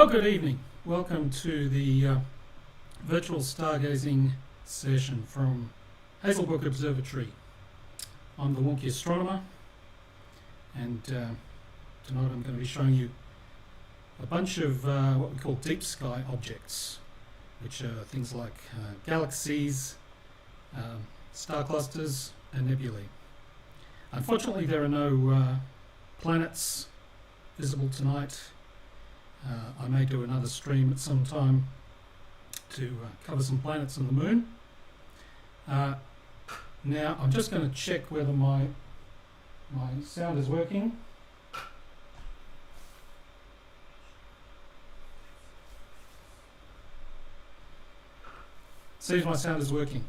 Well, good evening. Welcome to the virtual stargazing session from Hazelbrook Observatory. I'm the wonky astronomer, and tonight I'm going to be showing you a bunch of what we call deep sky objects, which are things like galaxies, star clusters and nebulae. Unfortunately, there are no planets visible tonight. I may do another stream at some time to cover some planets and the moon. Now I'm just going to check whether my sound is working. See if my sound is working.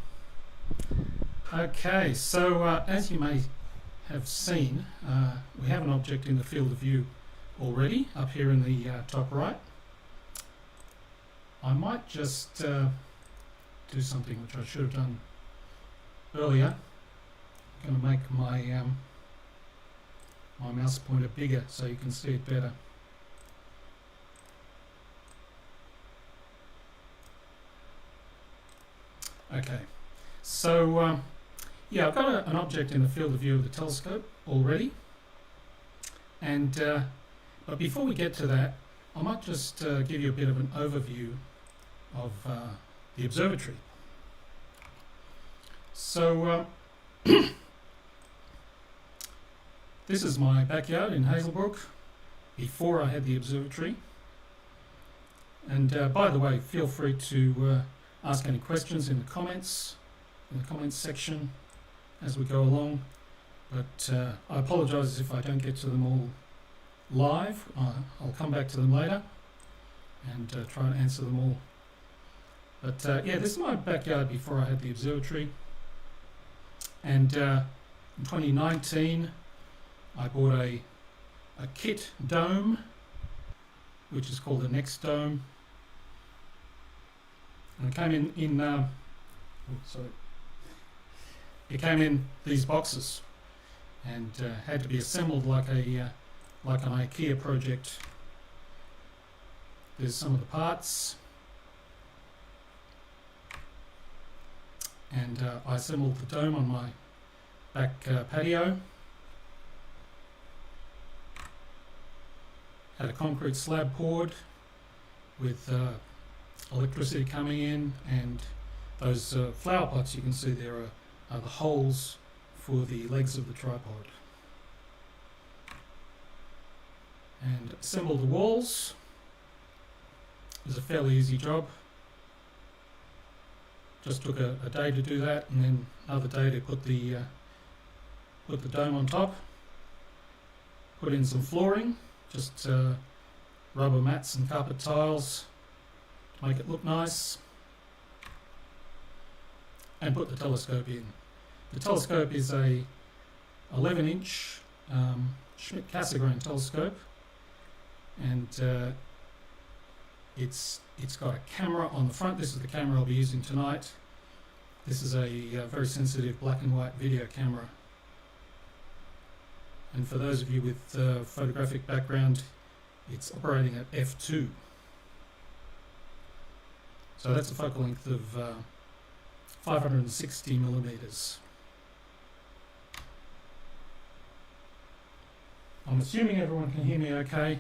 Okay, so as you may have seen, we have an object in the field of view already up here in the top right. I might just do something which I should have done earlier. I'm going to make my my mouse pointer bigger so you can see it better. Okay, so yeah, I've got an object in the field of view of the telescope already, and but before we get to that, I might just give you a bit of an overview of the observatory. So this is my backyard in Hazelbrook before I had the observatory. And by the way, feel free to ask any questions in the comments section as we go along. But I apologise if I don't get to them all live. I'll come back to them later and try and answer them all. But yeah, this is my backyard before I had the observatory. And in 2019 I bought a kit dome, which is called the Next Dome, and it came it came in these boxes and had to be assembled like an IKEA project. There's some of the parts, and I assembled the dome on my back patio. Had a concrete slab poured with electricity coming in, and those flower pots you can see there are the holes for the legs of the tripod. And assembled the walls. It was a fairly easy job. Just took a day to do that, and then another day to put the dome on top. Put in some flooring, just rubber mats and carpet tiles to make it look nice, and put the telescope in. The telescope is a 11-inch Schmidt-Cassegrain telescope, and it's got a camera on the front. This is the camera I'll be using tonight. This is a very sensitive black and white video camera. And for those of you with photographic background, it's operating at f2. So that's a focal length of 560 millimeters. I'm assuming everyone can hear me okay.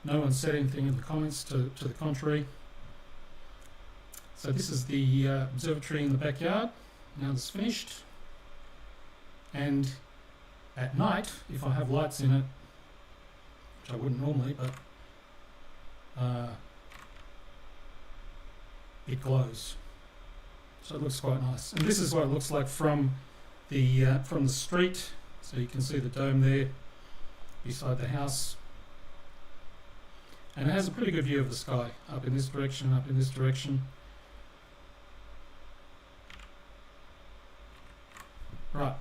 No one said anything in the comments to the contrary. So this is the observatory in the backyard. Now it's finished. And at night, if I have lights in it, which I wouldn't normally, but it glows. So it looks quite nice. And this is what it looks like from the street. So you can see the dome there beside the house. And it has a pretty good view of the sky, up in this direction, up in this direction. Right.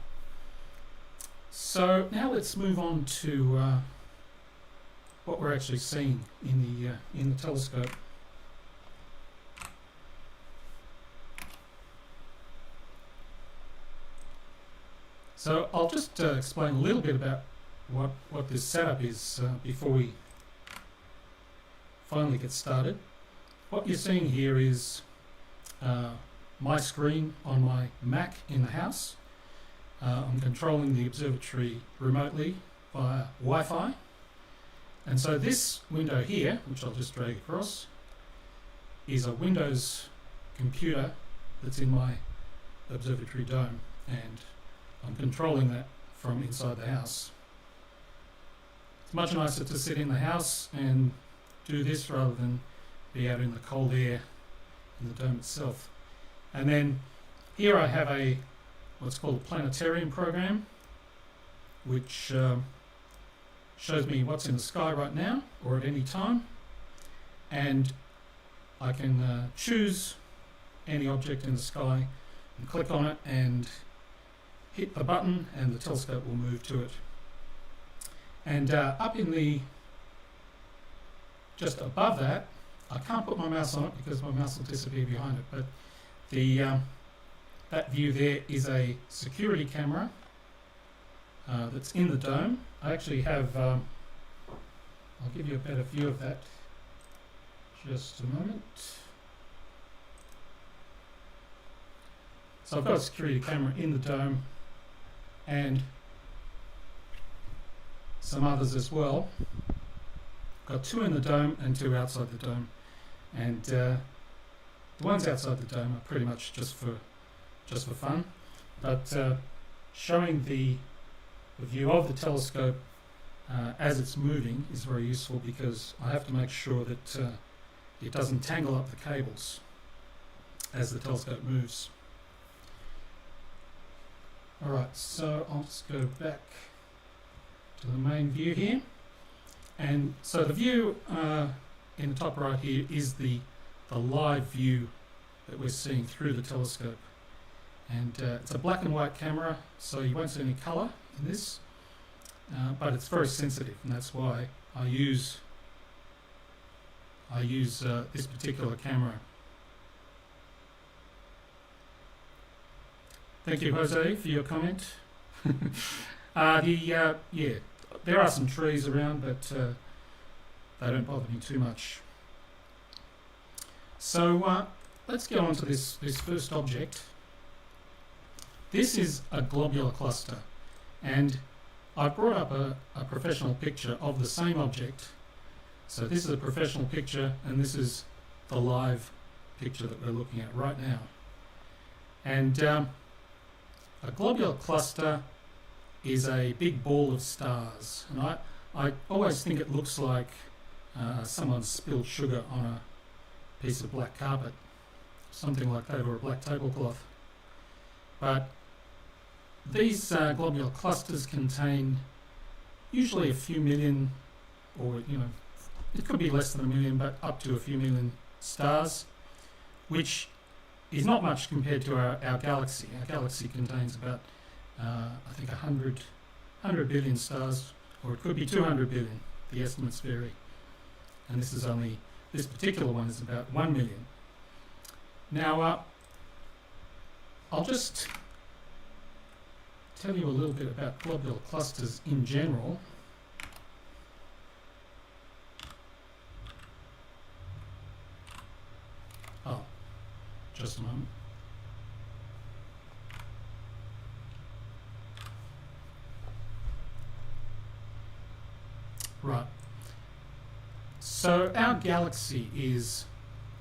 So now let's move on to what we're actually seeing in the telescope. So I'll just explain a little bit about what this setup is before we finally get started. What you're seeing here is my screen on my Mac in the house. I'm controlling the observatory remotely via Wi-Fi. And so this window here, which I'll just drag across, is a Windows computer that's in my observatory dome, and I'm controlling that from inside the house. It's much nicer to sit in the house and do this rather than be out in the cold air in the dome itself. And then here I have what's called a Planetarium Program, which shows me what's in the sky right now or at any time, and I can choose any object in the sky and click on it and hit the button, and the telescope will move to it. And up in the just above that, I can't put my mouse on it because my mouse will disappear behind it, but that view there is a security camera that's in the dome. I actually have, I'll give you a better view of that just a moment. So I've got a security camera in the dome and some others as well. Got 2 in the dome and 2 outside the dome, and the ones outside the dome are pretty much just for fun, but showing the view of the telescope as it's moving is very useful, because I have to make sure that it doesn't tangle up the cables as the telescope moves. Alright, so I'll just go back to the main view here. And so the view in the top right here is the live view that we're seeing through the telescope. And it's a black and white camera, so you won't see any colour in this, but it's very sensitive, and that's why I use this particular camera. Thank you, Jose, for your comment. Yeah, there are some trees around, but they don't bother me too much. So let's get on to this first object. This is a globular cluster, and I brought up a professional picture of the same object. So this is a professional picture, and this is the live picture that we're looking at right now. And a globular cluster is a big ball of stars, and I always think it looks like someone spilled sugar on a piece of black carpet, something like that, or a black tablecloth. But these globular clusters contain usually a few million, or it could be less than a million, but up to a few million stars, which is not much compared to our galaxy. Our galaxy contains about, I think, 100 billion stars, or it could be 200 billion. The estimates vary. And this particular one is about 1 million. Now, I'll just tell you a little bit about globular clusters in general. Oh, just a moment. Right. So our galaxy is,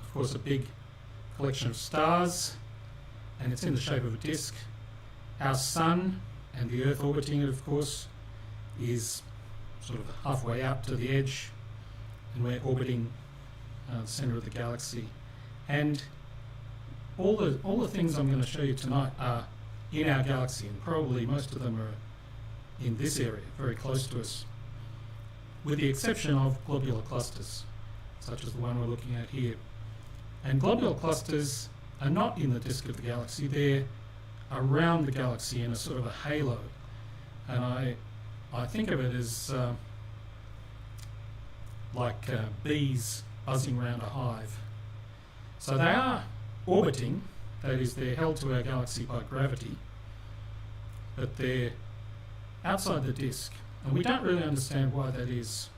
of course, a big collection of stars, and it's in the shape of a disk. Our sun and the Earth orbiting it, of course, is sort of halfway out to the edge, and we're orbiting the centre of the galaxy. And all the things I'm going to show you tonight are in our galaxy, and probably most of them are in this area, very close to us, with the exception of globular clusters, such as the one we're looking at here. And globular clusters are not in the disk of the galaxy, they're around the galaxy in a sort of a halo. And I think of it as like bees buzzing around a hive. So they are orbiting, that is, they're held to our galaxy by gravity, but they're outside the disk. And we don't really understand why that is.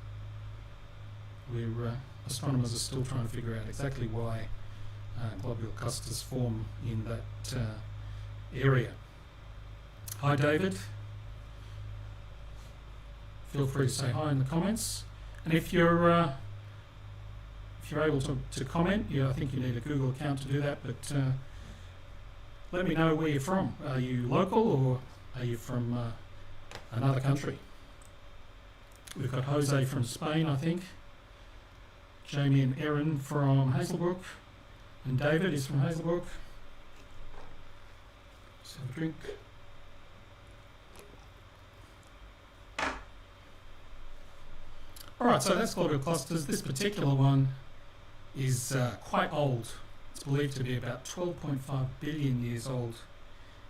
We're astronomers are still trying to figure out exactly why globular clusters form in that area. Hi David. Feel free to say hi in the comments. And if you're able to comment, I think you need a Google account to do that, but let me know where you're from. Are you local or are you from another country? We've got Jose from Spain, I think. Jamie and Erin from Hazelbrook. And David is from Hazelbrook. Let's have a drink. Alright, so that's globular clusters. This particular one is quite old. It's believed to be about 12.5 billion years old,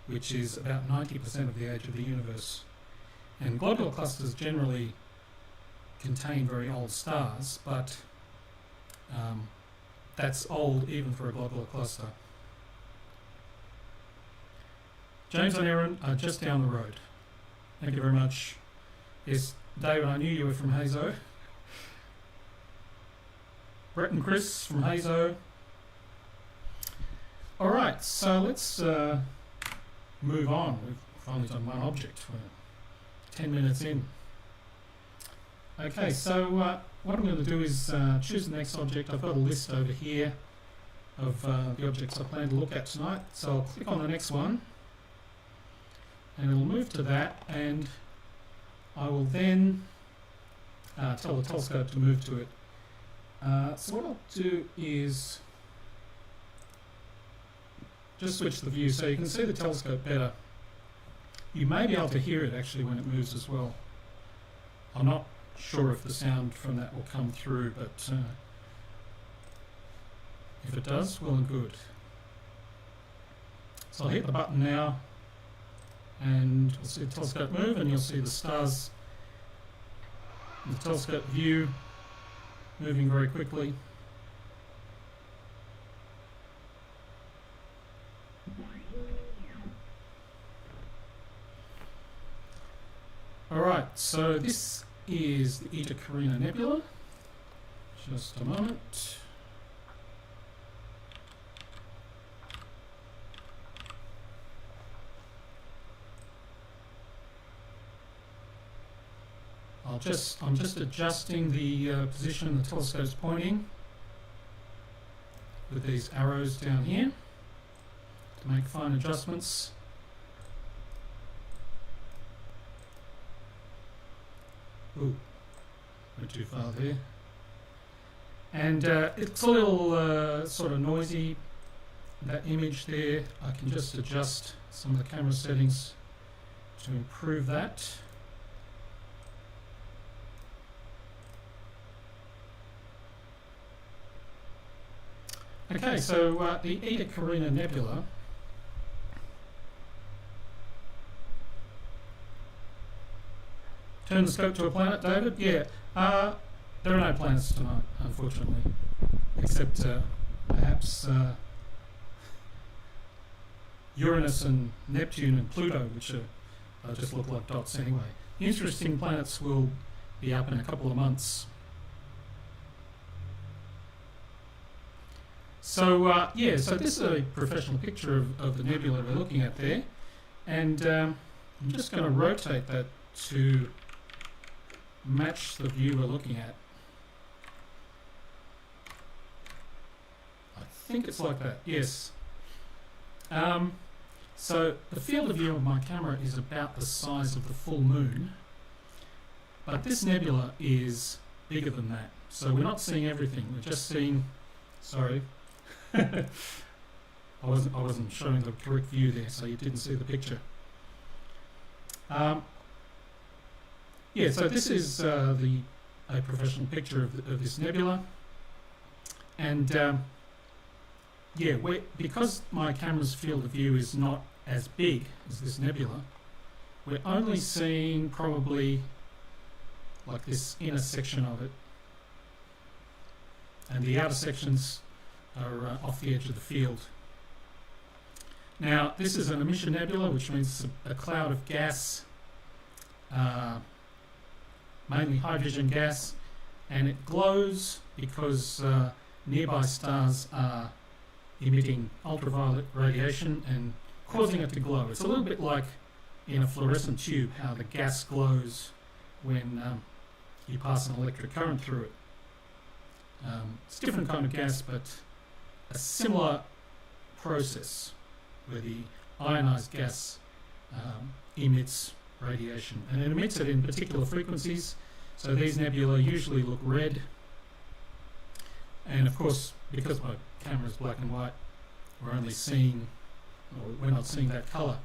which is about 90% of the age of the universe. And globular clusters generally contain very old stars, but that's old even for a globular cluster. James and Aaron are just down the road. Thank you very much. Yes, David, I knew you were from Hazo. Brett and Chris from Hazo. Alright, so let's move on. We've finally done one object. We're 10 minutes in. Okay, so what I'm going to do is choose the next object. I've got a list over here of the objects I plan to look at tonight. So I'll click on the next one and it'll move to that, and I will then tell the telescope to move to it. So what I'll do is just switch the view so you can see the telescope better. You may be able to hear it actually when it moves as well. I'm not sure if the sound from that will come through, but if it does, well and good. So I'll hit the button now and we'll see the telescope move, and you'll see the stars in the telescope view moving very quickly. Alright, so this is the Ita Karina Nebula. Just a moment. I'm just adjusting the position the telescope's pointing with these arrows down here to make fine adjustments. Ooh, went too far there. And it's a little sort of noisy, that image there. I can just adjust some of the camera settings to improve that. Okay, so the Ita Karina Nebula turn the scope to a planet, David? Yeah, there are no planets tonight, unfortunately, except perhaps Uranus and Neptune and Pluto, which just look like dots anyway. Interesting planets will be up in a couple of months. So so this is a professional picture of the nebula we're looking at there, and I'm just going to rotate that to match the view we're looking at. I think it's like that, yes. So the field of view of my camera is about the size of the full moon, but this nebula is bigger than that. So we're not seeing everything, we're just seeing, sorry, I wasn't showing the correct view there, so you didn't see the picture. Yeah, so this is a professional picture of this nebula, and because my camera's field of view is not as big as this nebula, we're only seeing probably like this inner section of it, and the outer sections are off the edge of the field. Now, this is an emission nebula, which means it's a cloud of gas, mainly hydrogen gas. and it glows because nearby stars are emitting ultraviolet radiation and causing it to glow. It's a little bit like in a fluorescent tube, how the gas glows when you pass an electric current through it. It's a different kind of gas, but a similar process where the ionized gas emits radiation, and it emits it in particular frequencies. So these nebulae usually look red, and of course, because my camera is black and white, we're not seeing that colour.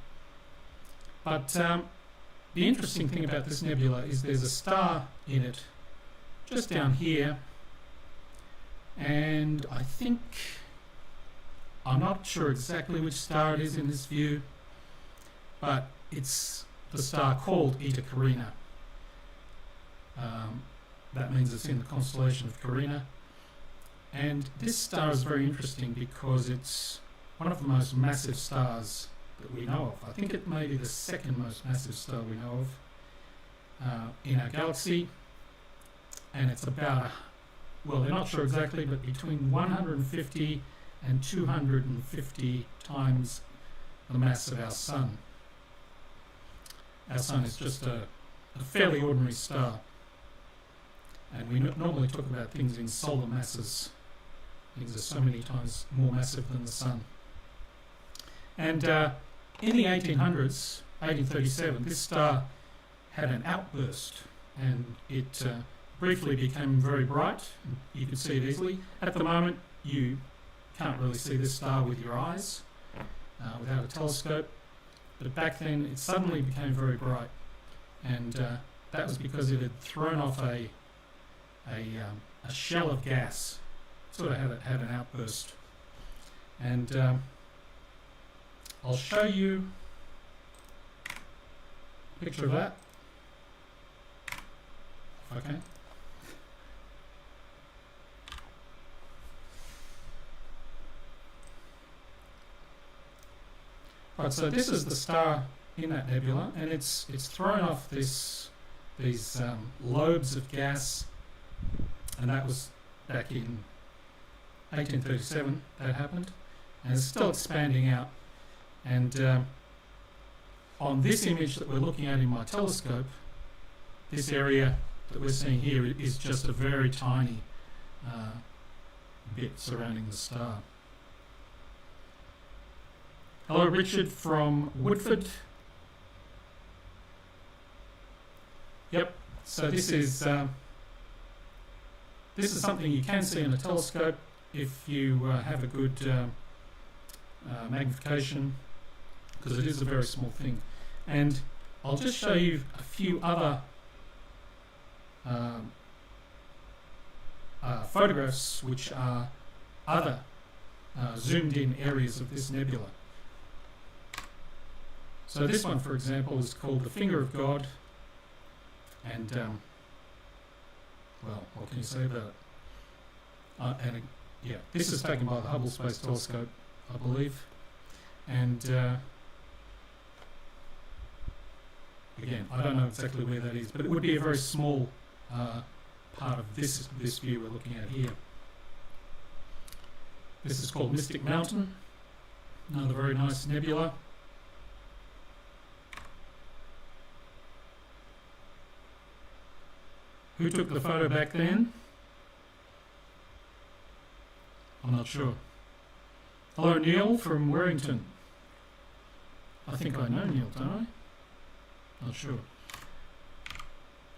But the interesting thing about this nebula is there's a star in it just down here, and I'm not sure exactly which star it is in this view, but it's the star called Ita Karina. That means it's in the constellation of Carina. And this star is very interesting because it's one of the most massive stars that we know of. I think it may be the second most massive star we know of in our galaxy. And it's about, well, they're not sure exactly, but between 150 and 250 times the mass of our Sun. Our Sun is just a fairly ordinary star. And we normally talk about things in solar masses. Things are so many times more massive than the Sun. And in the 1800s, 1837, this star had an outburst, and it briefly became very bright. You could see it easily. At the moment, you can't really see this star with your eyes without a telescope. But back then, it suddenly became very bright, and that was because it had thrown off a shell of gas. Sort of had an outburst, and I'll show you a picture of that. Okay. Right, so this is the star in that nebula, and it's thrown off these lobes of gas, and that was back in 1837 that happened, and it's still expanding out. And on this image that we're looking at in my telescope, this area that we're seeing here is just a very tiny bit surrounding the star. Hello, Richard from Woodford. Yep, so this is something you can see in a telescope if you have a good magnification, because it is a very small thing. And I'll just show you a few other photographs which are other zoomed in areas of this nebula. So this one, for example, is called the Finger of God, and well, what can you say about it? Yeah, this is taken by the Hubble Space Telescope, I believe, and again, I don't know exactly where that is, but it would be a very small part of this view we're looking at here. This is called Mystic Mountain, another very nice nebula. Who took the photo back then? I'm not sure. Hello, Neil from Warrington. I think I know Neil, don't I? Not sure.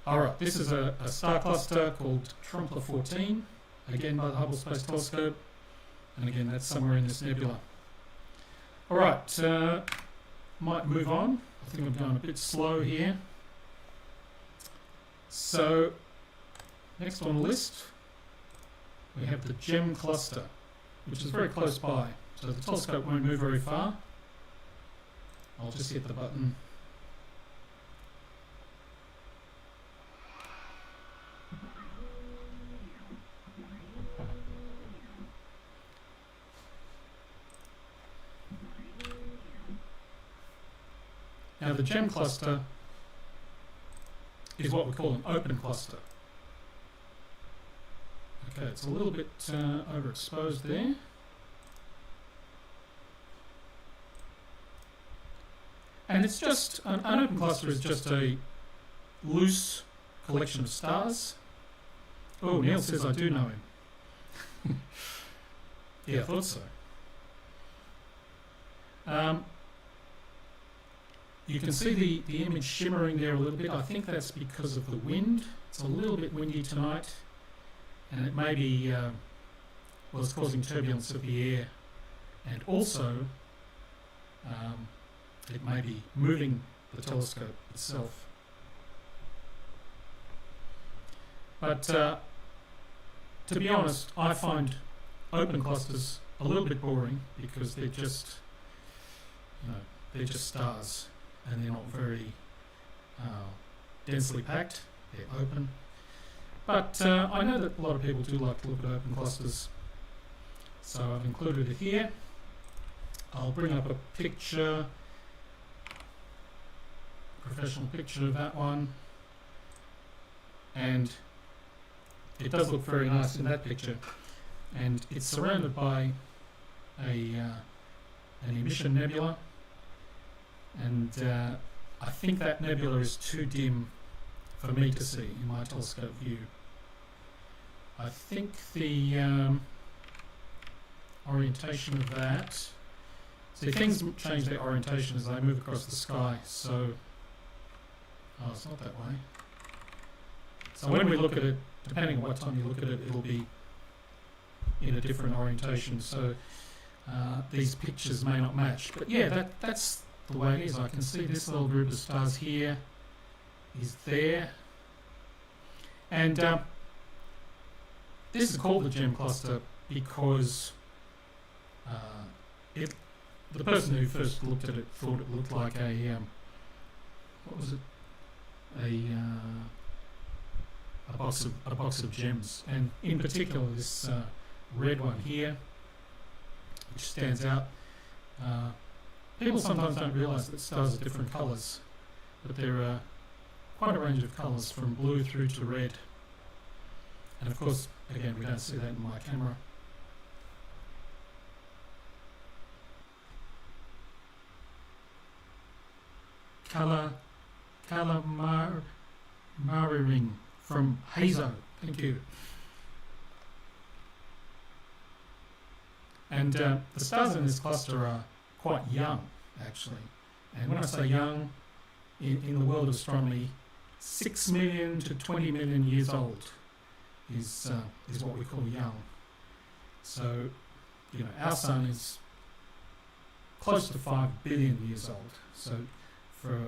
Alright, this is a star cluster called Trumpler 14, again by the Hubble Space Telescope, and again that's somewhere in this nebula. Alright, might move on. I think I'm going a bit slow here. So, next on the list, we have the Gem Cluster, which is very close by. So the telescope won't move very far. I'll just hit the button. Now the Gem Cluster is what we call an open cluster. Okay, it's a little bit overexposed there. And it's just, an open cluster is just a loose collection of stars. Oh, Neil says I do know him. Yeah, I thought so. You can see the image shimmering there a little bit. I think that's because of the wind. It's a little bit windy tonight, and it may be, well, it's causing turbulence of the air, and also it may be moving the telescope itself. But to be honest, I find open clusters a little bit boring because they're just, they're just stars, and they're not very densely packed. They're open. But I know that a lot of people do like to look at open clusters, so I've included it here. I'll bring up a picture, professional picture of that one, and it does look very nice in that picture, and it's surrounded by an Emission Nebula, and I think that nebula is too dim for me to see in my telescope view. I think the orientation of that, see, things change their orientation as they move across the sky, so oh, it's not that way. So when we look at it, depending on what time you look at it, it'll be in a different orientation, so these pictures may not match. But yeah, that's the way it is. I can see this little group of stars here is there. And this is called the gem cluster because the person who first looked at it thought it looked like a, what was it? A box of gems, and in particular this red one here, which stands out. People sometimes don't realise that stars are different colours, but there are quite a range of colours from blue through to red. And of course, again, we don't see that in my camera. Calamari from Hazo, thank you. And the stars in this cluster are quite young, actually. And when I say young, in the world of astronomy, 6 million to 20 million years old is what we call young. So, our sun is close to 5 billion years old. So, for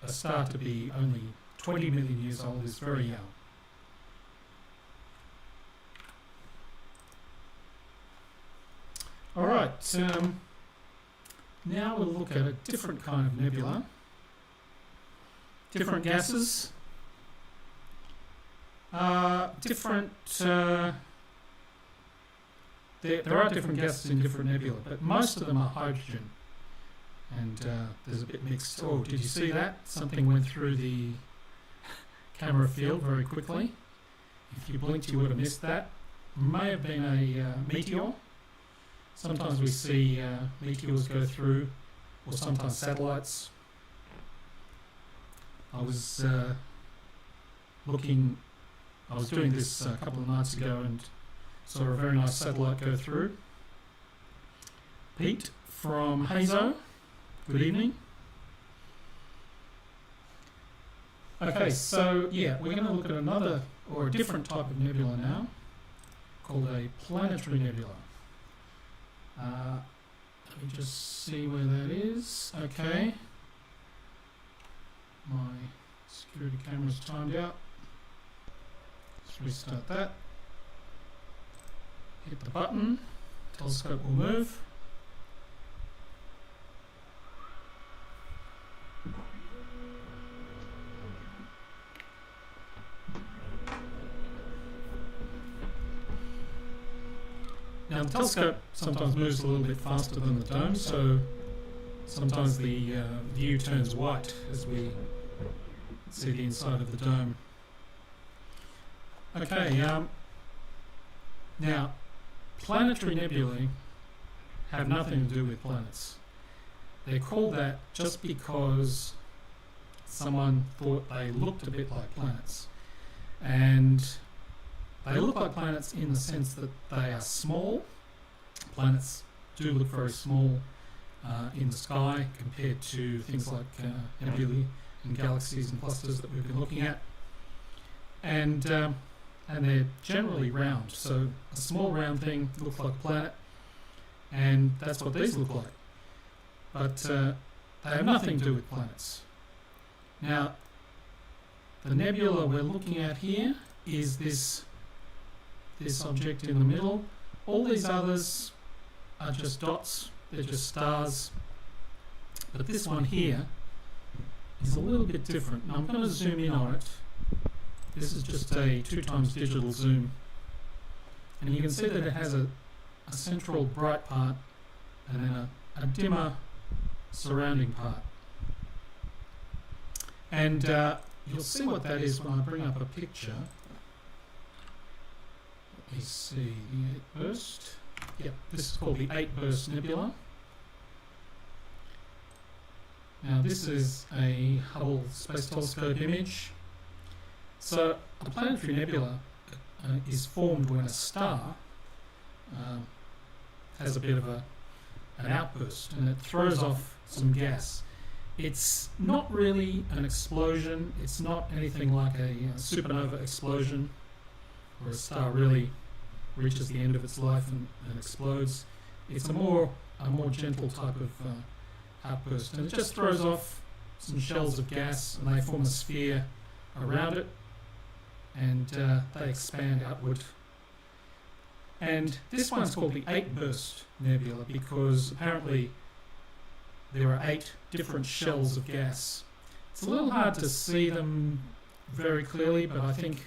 a star to be only 20 million years old is very young. All right, now we'll look at a different kind of nebula, different gases, there are different gases in different nebula, but most of them are hydrogen, and there's a bit mixed. Oh, did you see that? Something went through the camera field very quickly. If you blinked, you would have missed that. May have been a meteor. Sometimes we see meteors go through, or sometimes satellites. I was doing this a couple of nights ago and saw a very nice satellite go through. Pete from Hazo, good evening. Okay, so yeah, we're going to look at another, or a different type of nebula now, called a planetary nebula. Let me just see where that is. Okay. My security camera's timed out. Let's restart that. Hit the button. Telescope will move. Now the telescope sometimes moves a little bit faster than the dome, so sometimes the view turns white as we see the inside of the dome. Okay, Now, planetary nebulae have nothing to do with planets. They're called that just because someone thought they looked a bit like planets. And they look like planets in the sense that they are small. Planets do look very small in the sky compared to things like nebulae and galaxies and clusters that we've been looking at. And they're generally round. So a small round thing looks like a planet, and that's what these look like. But they have nothing to do with planets. Now, the nebula we're looking at here is this object in the middle. All these others are just dots, they're just stars. But this one here is a little bit different. Now I'm going to zoom in on it. This is just a 2x digital zoom. And you can see that it has a central bright part and then a dimmer surrounding part. And you'll see what that is when I bring up a picture. Let me see, the 8 burst. Yep, this is called the 8 burst nebula. Now this is a Hubble Space Telescope image. So a planetary nebula is formed when a star has a bit of an outburst and it throws off some gas. It's not really an explosion, it's not anything like a supernova explosion where a star really reaches the end of its life and explodes. It's a more gentle type of outburst, and it just throws off some shells of gas and they form a sphere around it, and they expand outward. And this one's called the 8 burst nebula because apparently there are 8 different shells of gas. It's a little hard to see them very clearly, but I think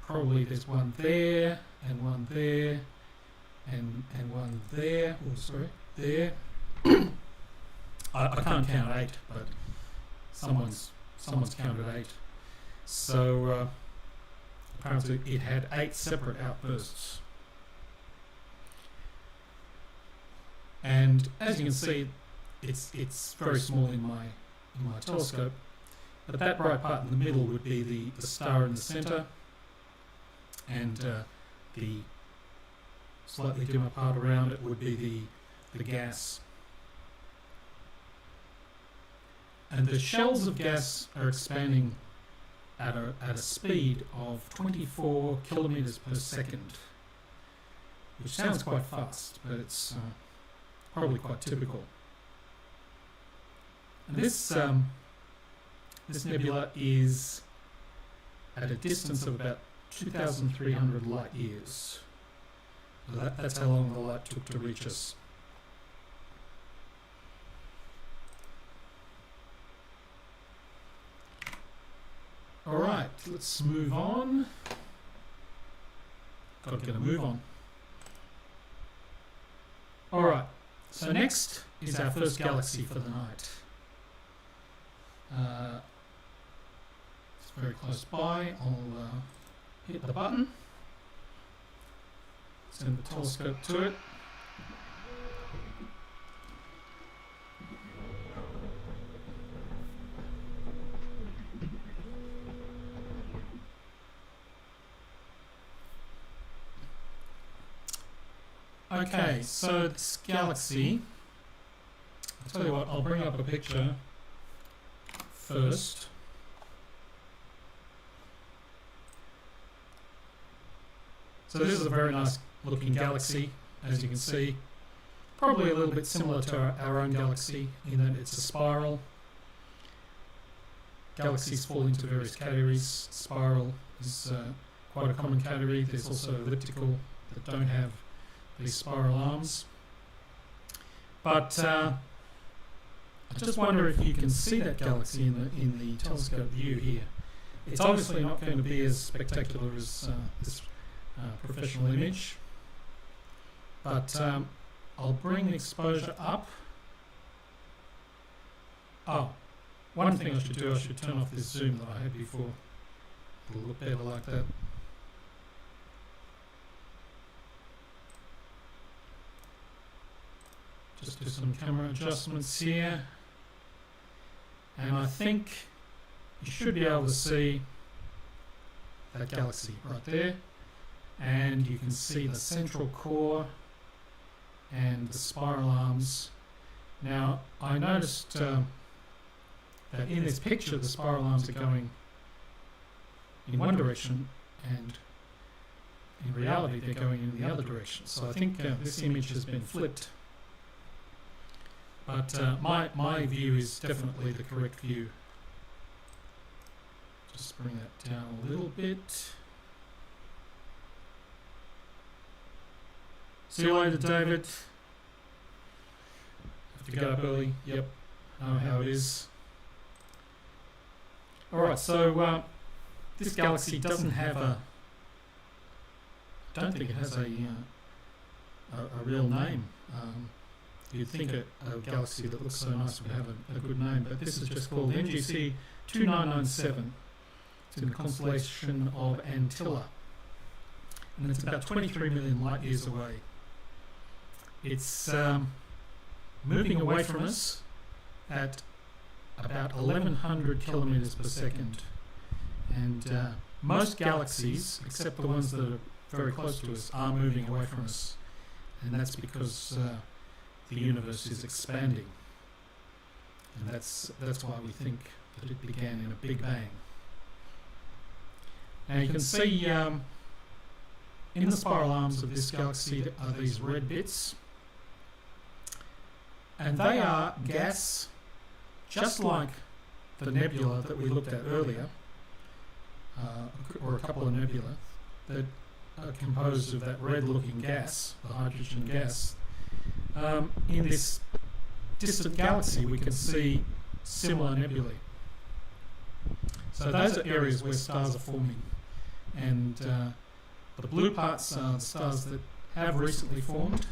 probably there's one there and one there and one there. Oh, sorry, there. I can't count 8, but someone's counted 8. So apparently it had 8 separate outbursts. And as you can see, it's very small in my telescope. But that bright part in the middle would be the star in the centre, and the slightly dimmer part around it would be the gas. And the shells of gas are expanding at a speed of 24 kilometres per second, which sounds quite fast, but it's probably quite typical. And this nebula is at a distance of about 2,300 light years. So that's how long the light took to reach us. Alright, let's move on. Got to get a move on. Alright, so next is our first galaxy for the night. It's very close by. I'll hit the button, send the telescope to it. Okay, so this galaxy, I'll tell you what, I'll bring up a picture first. So this is a very nice looking galaxy, as you can see. Probably a little bit similar to our own galaxy in that it's a spiral. Galaxies fall into various categories. Spiral is quite a common category. There's also elliptical that don't have these spiral arms. But I just wonder if you can see that galaxy in the telescope view here. It's obviously not going to be as spectacular as this professional image, but I'll bring the exposure up. Oh, one thing I should do, I should turn off this zoom that I had before. It'll look better like that. Just do some camera adjustments here. And I think you should be able to see that galaxy right there. And you can see the central core and the spiral arms. Now, I noticed that in this picture the spiral arms are going in one direction, and in reality they're going in the other direction. So I think this image has been flipped. But my view is definitely the correct view. Just bring that down a little bit. See you later, David. Have to get up early. Yep, know how it is. Alright, so this galaxy doesn't have a... I don't think it has a real name. You'd think a galaxy that looks so nice would have a good name, but this is just called NGC 2997. It's in the constellation of Antilla, and it's about 23 million light years away. It's moving away from us at about 1100 kilometers per second, and most galaxies, except the ones that are very close to us, are moving away from us, and that's because the universe is expanding, and that's why we think that it began in a big bang. Now you can see in the spiral arms of this galaxy are these red bits, and they are gas, just like the nebula that we looked at earlier, or a couple of nebula that are composed of that red-looking gas, the hydrogen gas. In this distant galaxy we can see similar nebulae. So those are areas where stars are forming, and the blue parts are the stars that have recently formed,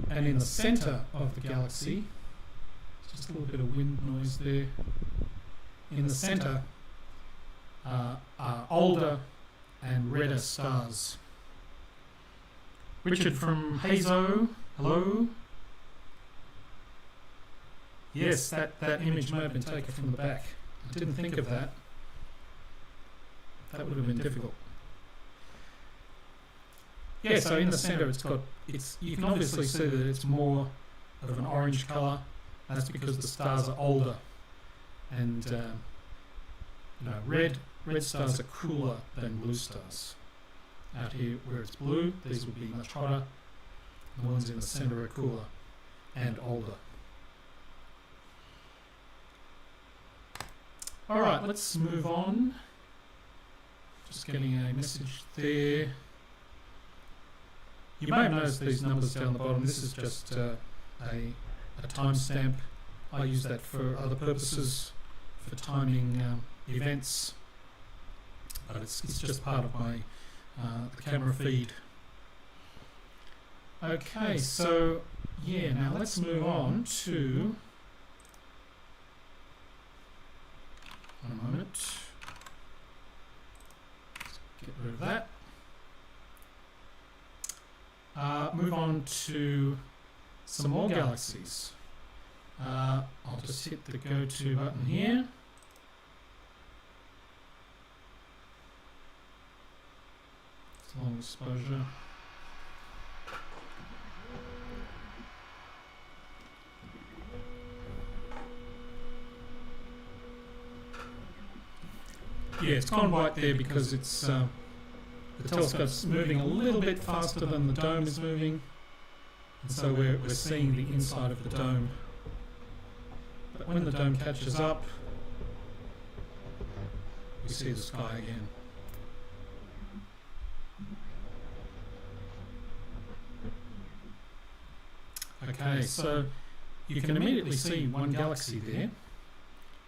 and in the centre of the galaxy, just a little bit of wind noise there, in the centre are older and redder stars. Richard from Hazo, hello. Yes, that image may have been taken from the back. I didn't think of that. That would have been difficult. Yeah, so in the centre you can obviously see that it's more of an orange colour. That's because the stars are older, and red stars are cooler than blue stars. Out here where it's blue, these would be much hotter. The ones in the centre are cooler and older. Alright, let's move on. Just getting a message there. You may have noticed these numbers down the bottom. This is just a timestamp. I use that for other purposes, for timing events. But it's just part of my the camera feed. Okay, so yeah, now let's move on to... One moment. Let's get rid of that. Move on to some more galaxies. I'll just hit the go to button here. It's long exposure. Yeah, it's gone white there because it's the telescope's moving a little bit faster than the dome is moving, and so we're seeing the inside of the dome. But when the dome catches up, we see the sky again. Okay, so you can immediately see one galaxy there.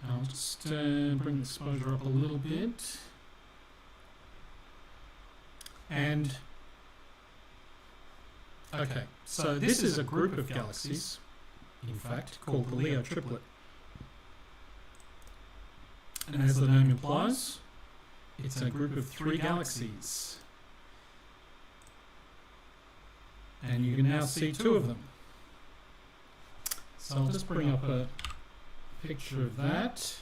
I'll just bring the exposure up a little bit. And, okay, so this is a group of galaxies, in fact, called the Leo Triplet. And as the name implies, it's a group of 3 galaxies. And you can now see 2 of them. So I'll just bring up a picture of that.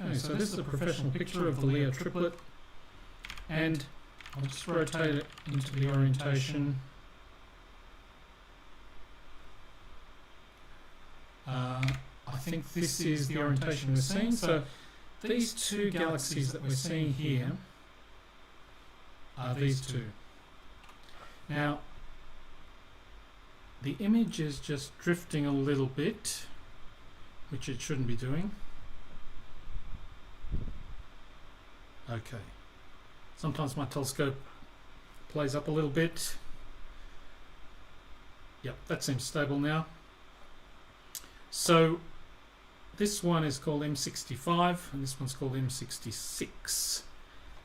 Okay, so this is a professional picture of the Leo Triplet, and I'll just rotate it into the orientation. I think this is the orientation we're seeing. So these two galaxies that we're seeing here are these two. Now, the image is just drifting a little bit, which it shouldn't be doing. Okay. Sometimes my telescope plays up a little bit. Yep, that seems stable now. So this one is called M65 and this one's called M66.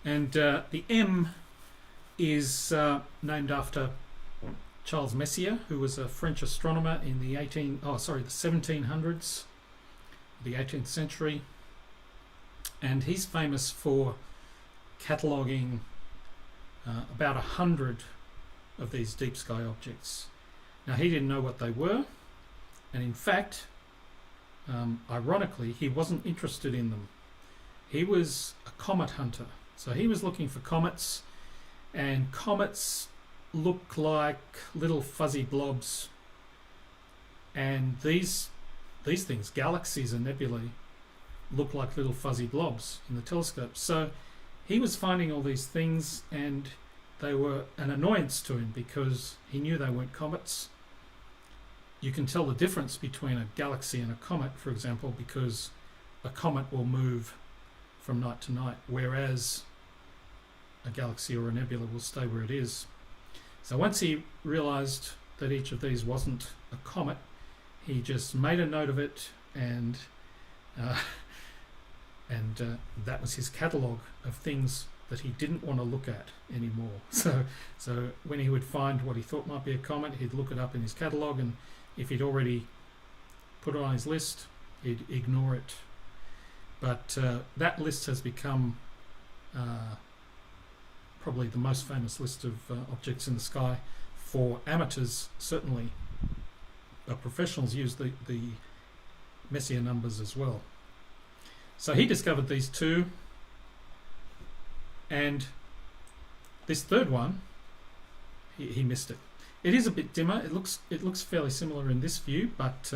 And the M is named after Charles Messier, who was a French astronomer in the 1700s, the 18th century. And he's famous for cataloguing about 100 of these deep sky objects. Now, he didn't know what they were, and in fact, ironically, he wasn't interested in them. He was a comet hunter, so he was looking for comets, and comets look like little fuzzy blobs, and these things, galaxies and nebulae, look like little fuzzy blobs in the telescope. So he was finding all these things, and they were an annoyance to him because he knew they weren't comets. You can tell the difference between a galaxy and a comet, for example, because a comet will move from night to night, whereas a galaxy or a nebula will stay where it is. So once he realized that each of these wasn't a comet, he just made a note of it, and that was his catalogue of things that he didn't want to look at anymore. So when he would find what he thought might be a comet, he'd look it up in his catalogue, and if he'd already put it on his list, he'd ignore it. But that list has become probably the most famous list of objects in the sky for amateurs, certainly. But professionals use the Messier numbers as well. So he discovered these two, and this third one, he missed it. It is a bit dimmer. It looks fairly similar in this view, but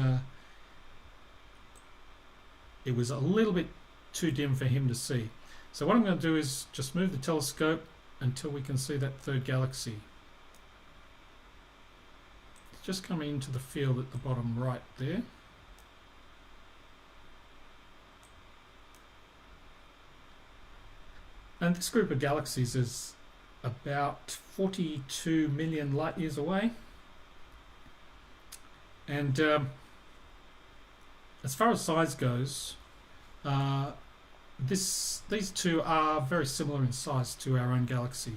it was a little bit too dim for him to see. So what I'm going to do is just move the telescope until we can see that third galaxy. It's just coming into the field at the bottom right there. And this group of galaxies is about 42 million light years away. And as far as size goes, these two are very similar in size to our own galaxy,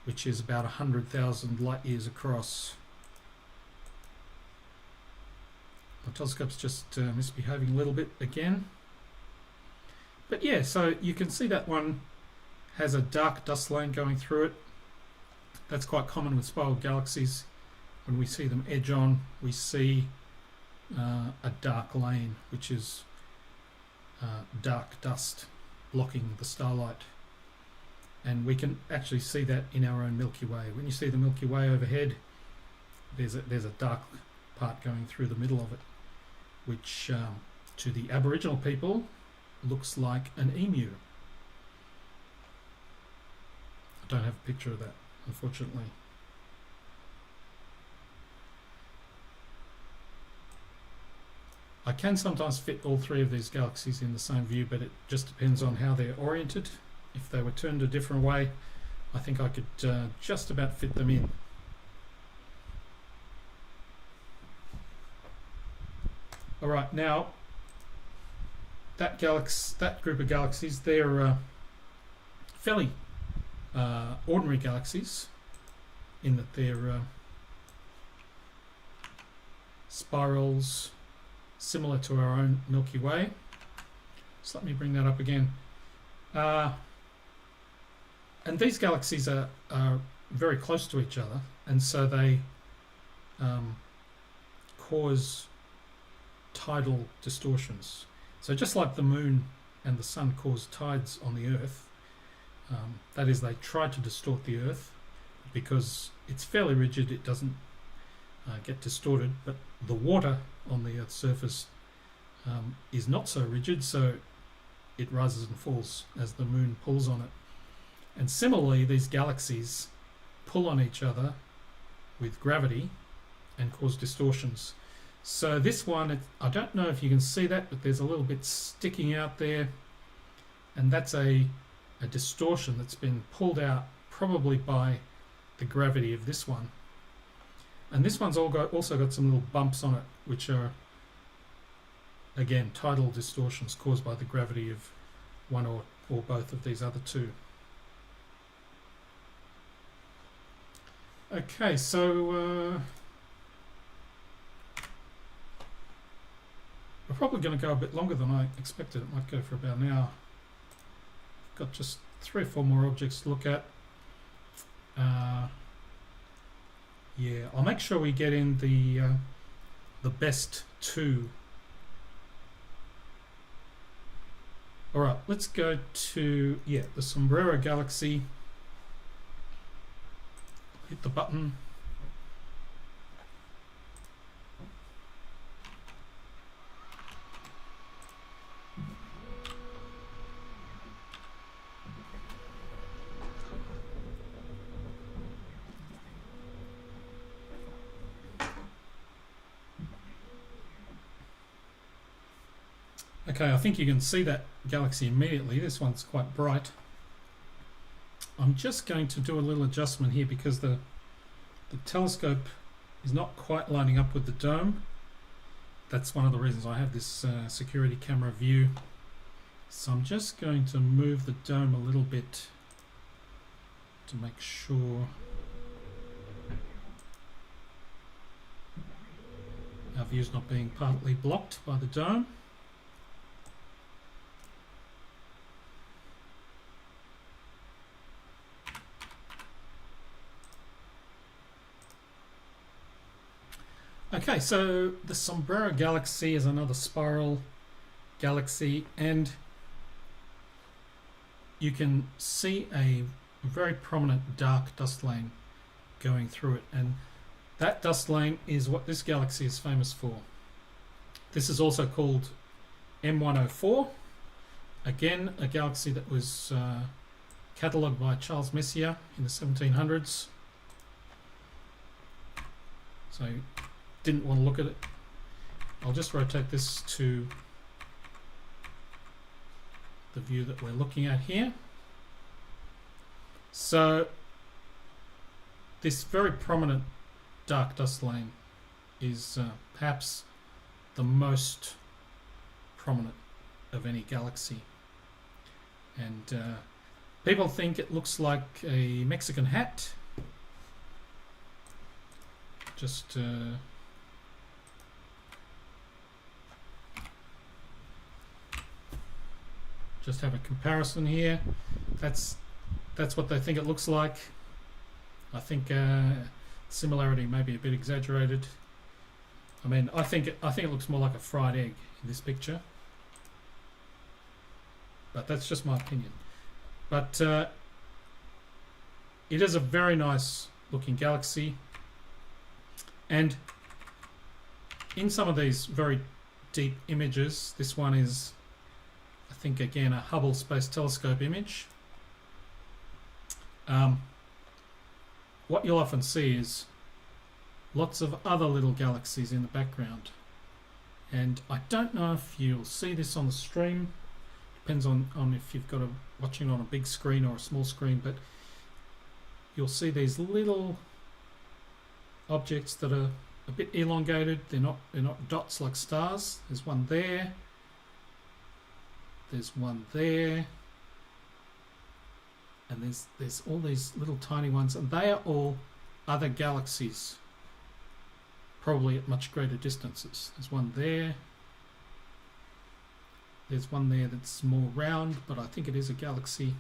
which is about 100,000 light years across. My telescope's just misbehaving a little bit again. But yeah, so you can see that one has a dark dust lane going through it. That's quite common with spiral galaxies. When we see them edge on, we see a dark lane, which is dark dust blocking the starlight. And we can actually see that in our own Milky Way. When you see the Milky Way overhead, there's a dark part going through the middle of it, which to the Aboriginal people looks like an emu. I don't have a picture of that, unfortunately. I can sometimes fit all three of these galaxies in the same view, but it just depends on how they're oriented. If they were turned a different way, I think I could just about fit them in. All right, now that group of galaxies, they're fairly ordinary galaxies in that they're spirals similar to our own Milky Way. So let me bring that up again. And these galaxies are very close to each other, and so they cause tidal distortions. So just like the moon and the sun cause tides on the earth, that is, they try to distort the earth because it's fairly rigid, it doesn't get distorted, but the water on the earth's surface is not so rigid, so it rises and falls as the moon pulls on it. And similarly, these galaxies pull on each other with gravity and cause distortions. So this one, I don't know if you can see that, but there's a little bit sticking out there, and that's a distortion that's been pulled out probably by the gravity of this one. And this one's also got some little bumps on it, which are, again, tidal distortions caused by the gravity of one or both of these other two. Okay, so we're probably going to go a bit longer than I expected. It might go for about an hour. I've got just 3 or 4 more objects to look at. Yeah, I'll make sure we get in the best 2. All right, let's go to the Sombrero Galaxy. Hit the button. Okay, I think you can see that galaxy immediately. This one's quite bright. I'm just going to do a little adjustment here because the telescope is not quite lining up with the dome. That's one of the reasons I have this security camera view. So I'm just going to move the dome a little bit to make sure our view's not being partly blocked by the dome. Okay, so the Sombrero Galaxy is another spiral galaxy, and you can see a very prominent dark dust lane going through it, and that dust lane is what this galaxy is famous for. This is also called M104, again a galaxy that was catalogued by Charles Messier in the 1700s. So didn't want to look at it. I'll just rotate this to the view that we're looking at here. So this very prominent dark dust lane is perhaps the most prominent of any galaxy, and people think it looks like a Mexican hat. Just have a comparison here. That's what they think it looks like. I think similarity may be a bit exaggerated. I mean, I think it looks more like a fried egg in this picture, but that's just my opinion. But it is a very nice looking galaxy, and in some of these very deep images, this one is, I think, again, a Hubble Space Telescope image. What you'll often see is lots of other little galaxies in the background, and I don't know if you'll see this on the stream. Depends on if you've got watching on a big screen or a small screen, but you'll see these little objects that are a bit elongated. They're not dots like stars. There's one there. There's one there, and there's all these little tiny ones, and they are all other galaxies, probably at much greater distances. There's one there. There's one there that's more round, but I think it is a galaxy.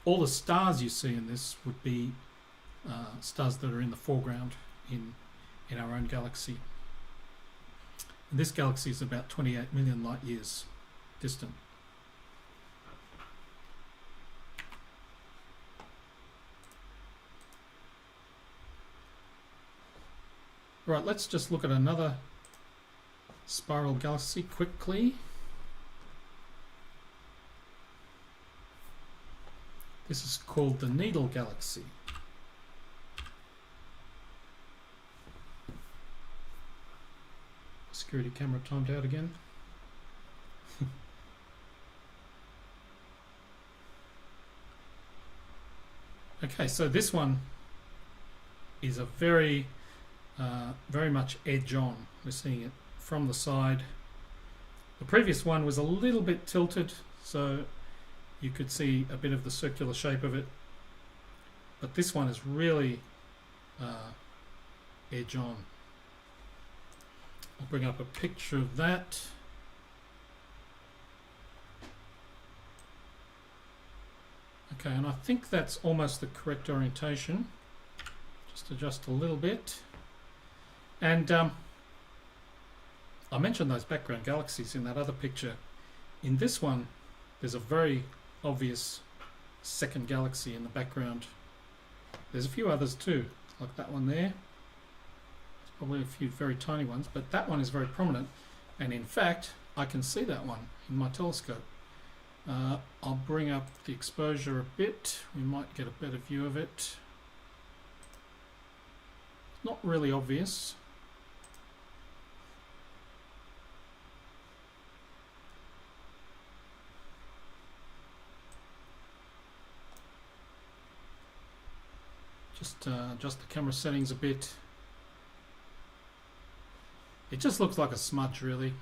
all the stars you see in this would be stars that are in the foreground in our own galaxy. And this galaxy is about 28 million light years distant. Right, let's just look at another spiral galaxy quickly. This is called the Needle Galaxy. Security camera timed out again. Okay, so this one is a very much edge on. We're seeing it from the side. The previous one was a little bit tilted, so you could see a bit of the circular shape of it. But this one is really edge on. I'll bring up a picture of that. Okay, and I think that's almost the correct orientation. Just adjust a little bit. And I mentioned those background galaxies in that other picture. In this one, there's a very obvious second galaxy in the background. There's a few others too, like that one there. There's probably a few very tiny ones, but that one is very prominent. And in fact, I can see that one in my telescope. I'll bring up the exposure a bit. We might get a better view of it. Not really obvious. Just adjust the camera settings a bit. It just looks like a smudge, really.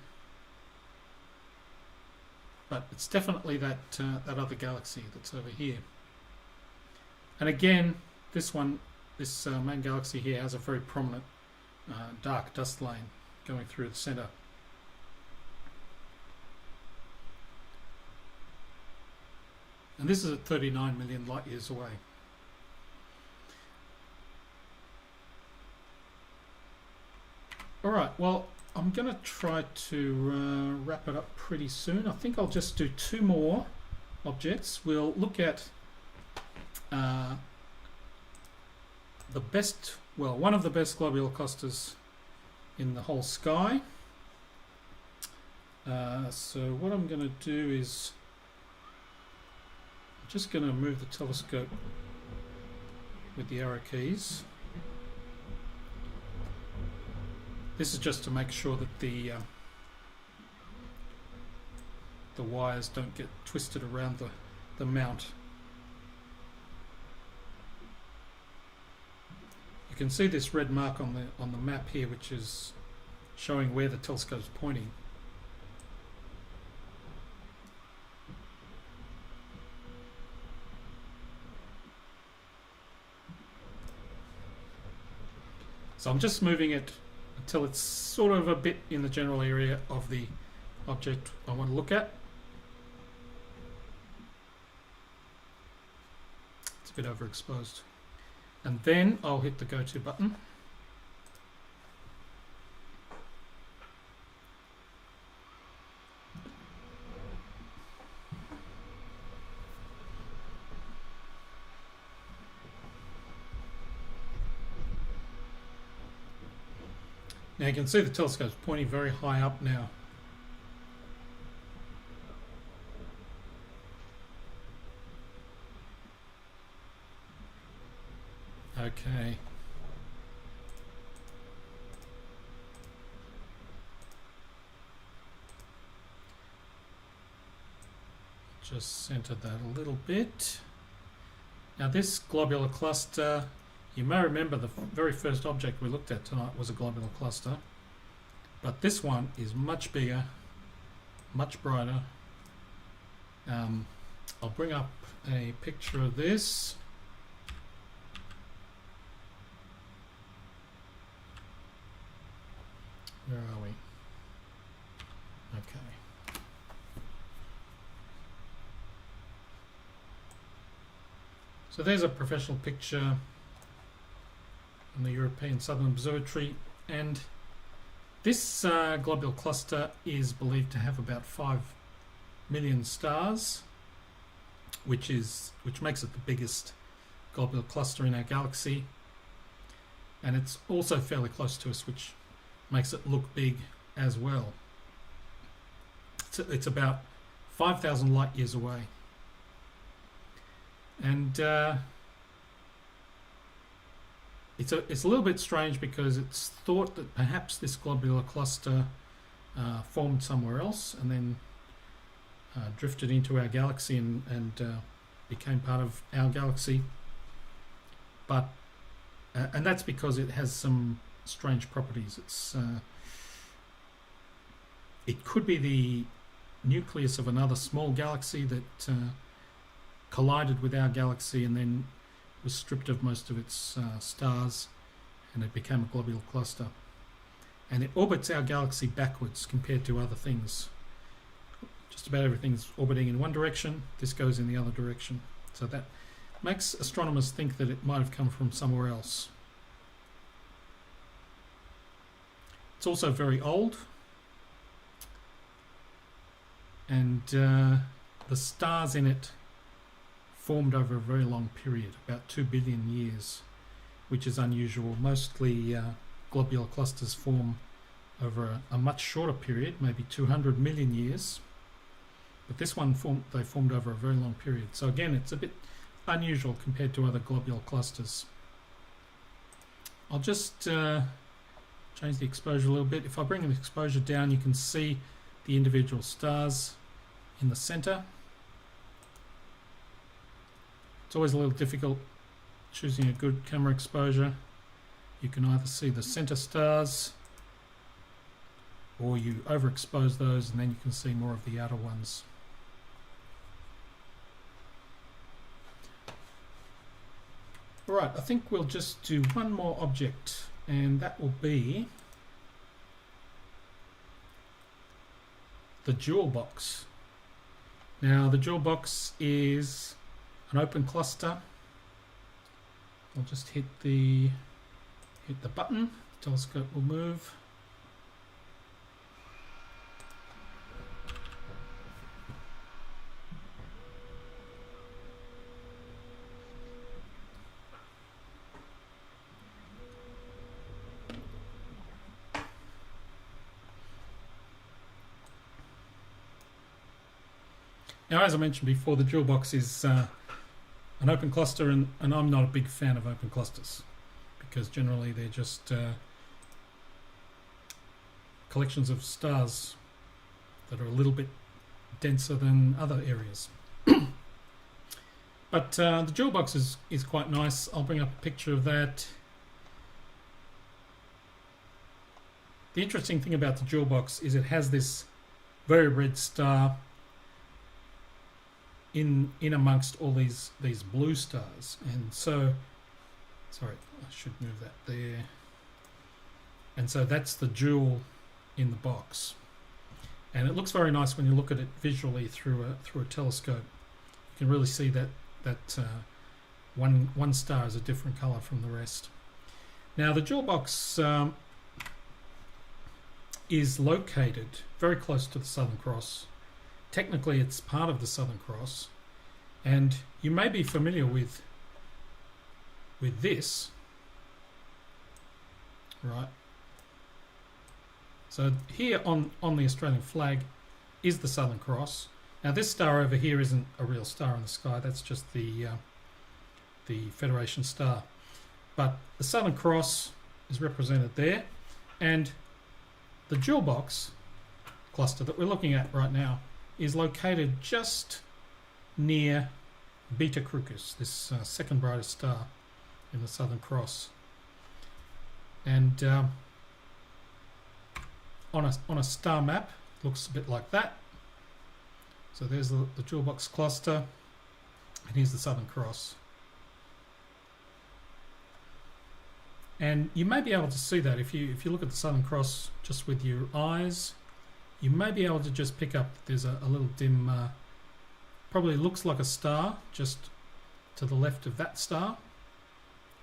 But it's definitely that other galaxy that's over here. And again, this one, this main galaxy here has a very prominent dark dust lane going through the center. And this is at 39 million light years away. All right, well, I'm going to try to wrap it up pretty soon. I think I'll just do two more objects. We'll look at the best, well, one of the best globular clusters in the whole sky. So what I'm going to do is I'm just going to move the telescope with the arrow keys. This is just to make sure that the wires don't get twisted around the mount. You can see this red mark on the map here, which is showing where the telescope's pointing. So I'm just moving it until it's sort of a bit in the general area of the object I want to look at. It's a bit overexposed. And then I'll hit the go to button. Now you can see the telescope's pointing very high up now. Okay. Just center that a little bit. Now this globular cluster, you may remember the very first object we looked at tonight was a globular cluster, but this one is much bigger, much brighter. I'll bring up a picture of this. Where are we? Okay. So there's a professional picture in the European Southern Observatory, and this globular cluster is believed to have about 5 million stars, which makes it the biggest globular cluster in our galaxy, and it's also fairly close to us, which makes it look big as well. It's about 5,000 light years away, and it's a little bit strange because it's thought that perhaps this globular cluster formed somewhere else and then drifted into our galaxy and became part of our galaxy, but and that's because it has some strange properties. It could be the nucleus of another small galaxy that collided with our galaxy and then was stripped of most of its stars, and it became a globular cluster. And it orbits our galaxy backwards compared to other things. Just about everything's orbiting in one direction, this goes in the other direction. So that makes astronomers think that it might have come from somewhere else. It's also very old, and the stars in it formed over a very long period, about 2 billion years, which is unusual. Mostly globular clusters form over a much shorter period, maybe 200 million years, but this one they formed over a very long period. So again, it's a bit unusual compared to other globular clusters. I'll just change the exposure a little bit. If I bring the exposure down, you can see the individual stars in the center. It's always a little difficult choosing a good camera exposure. You can either see the center stars, or you overexpose those and then you can see more of the outer ones. Alright, I think we'll just do one more object, and that will be the jewel box. Now the jewel box is an open cluster. I'll just hit the button, the telescope will move. Now, as I mentioned before, the jewel box is an open cluster, and I'm not a big fan of open clusters because generally they're just collections of stars that are a little bit denser than other areas. But the jewel box is quite nice. I'll bring up a picture of that. The interesting thing about the jewel box is it has this very red star in amongst all these blue stars, and so sorry, I should move that there. And so that's the jewel in the box, and it looks very nice when you look at it visually through a telescope. You can really see that one star is a different color from the rest. Now the jewel box is located very close to the Southern Cross. Technically it's part of the Southern Cross, and you may be familiar with this, right? So here on the Australian flag is the Southern Cross. Now this star over here isn't a real star in the sky, that's just the Federation star. But the Southern Cross is represented there, and the jewel box cluster that we're looking at right now is located just near Beta Crucis, this second brightest star in the Southern Cross. And on a star map, it looks a bit like that. So there's the jewel box cluster, and here's the Southern Cross. And you may be able to see that if you look at the Southern Cross just with your eyes. You may be able to just pick up that there's a little dim, probably looks like a star, just to the left of that star,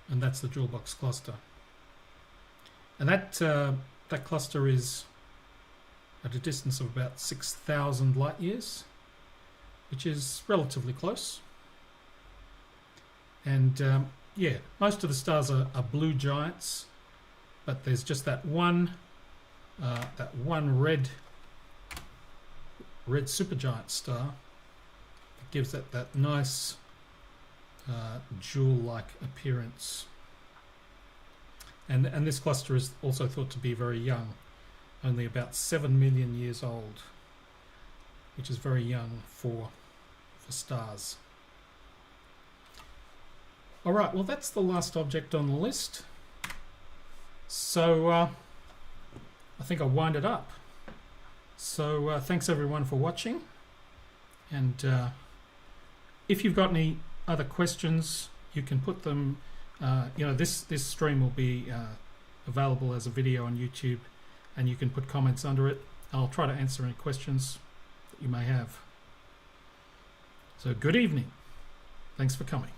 and that's the jewel box cluster. And that cluster is at a distance of about 6,000 light years, which is relatively close. And yeah, most of the stars are blue giants, but there's just that one red supergiant star that gives that nice jewel-like appearance. And this cluster is also thought to be very young, only about 7 million years old, which is very young for stars. All right, well, that's the last object on the list. So I think I'll wind it up. So thanks everyone for watching. And if you've got any other questions, you can put them, this stream will be available as a video on YouTube, and you can put comments under it. I'll try to answer any questions that you may have. So good evening. Thanks for coming.